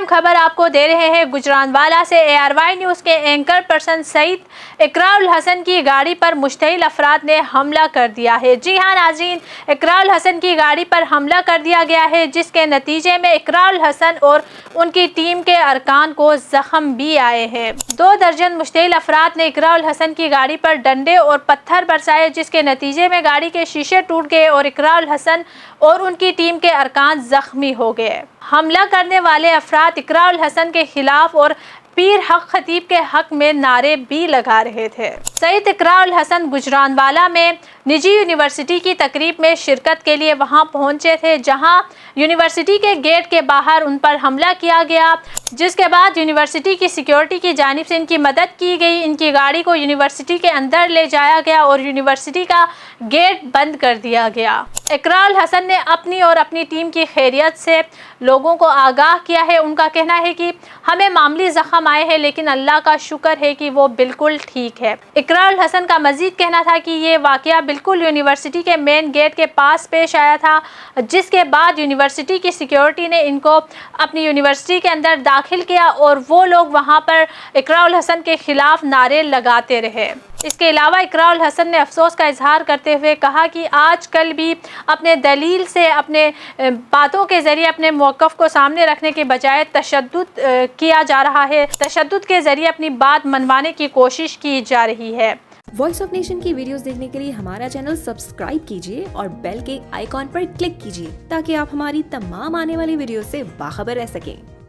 اہم خبر آپ کو دے رہے ہیں گجرانوالہ سے۔ ARY نیوز کے اینکر پرسن سعید اقرار الحسن کی گاڑی پر مشتعل افراد نے حملہ کر دیا ہے۔ جی ہاں ناظرین، اقرار الحسن کی گاڑی پر حملہ کر دیا گیا ہے، جس کے نتیجے میں اقرار الحسن اور ان کی ٹیم کے ارکان کو زخم بھی آئے ہیں۔ 2 درجن مشتعل افراد نے اقرار الحسن کی گاڑی پر ڈنڈے اور پتھر برسائے، جس کے نتیجے میں گاڑی کے شیشے ٹوٹ گئے اور اقرار الحسن اور ان کی ٹیم کے ارکان زخمی ہو گئے۔ حملہ کرنے والے افراد اقرار الحسن کے خلاف اور پیر حق خطیب کے حق میں نعرے بھی لگا رہے تھے۔ سعید اقرار الحسن گجرانوالہ میں نجی یونیورسٹی کی تقریب میں شرکت کے لیے وہاں پہنچے تھے، جہاں یونیورسٹی کے گیٹ کے باہر ان پر حملہ کیا گیا، جس کے بعد یونیورسٹی کی سیکیورٹی کی جانب سے ان کی مدد کی گئی۔ ان کی گاڑی کو یونیورسٹی کے اندر لے جایا گیا اور یونیورسٹی کا گیٹ بند کر دیا گیا۔ اقرار الحسن نے اپنی اور اپنی ٹیم کی خیریت سے لوگوں کو آگاہ کیا ہے۔ ان کا کہنا ہے کہ ہمیں معمولی زخم آئے ہیں، لیکن اللہ کا شکر ہے کہ وہ بالکل ٹھیک ہے۔ اقرار الحسن کا مزید کہنا تھا کہ یہ واقعہ بالکل یونیورسٹی کے مین گیٹ کے پاس پیش آیا تھا، جس کے بعد یونیورسٹی کی سیکیورٹی نے ان کو اپنی یونیورسٹی کے اندر داخل کیا اور وہ لوگ وہاں پر اقرار الحسن کے خلاف نعرے لگاتے رہے۔ اس کے علاوہ اقرار الحسن نے افسوس کا اظہار کرتے ہوئے کہا کہ آج کل بھی اپنے دلیل سے، اپنے باتوں کے ذریعے اپنے موقف کو سامنے رکھنے کے بجائے تشدد کیا جا رہا ہے، تشدد کے ذریعے اپنی بات منوانے کی کوشش کی جا رہی ہے۔ وائس آف نیشن کی ویڈیوز دیکھنے کے لیے ہمارا چینل سبسکرائب کیجیے اور بیل کے آئیکن پر کلک کیجیے تاکہ آپ ہماری تمام آنے والی ویڈیوز سے باخبر رہ سکیں۔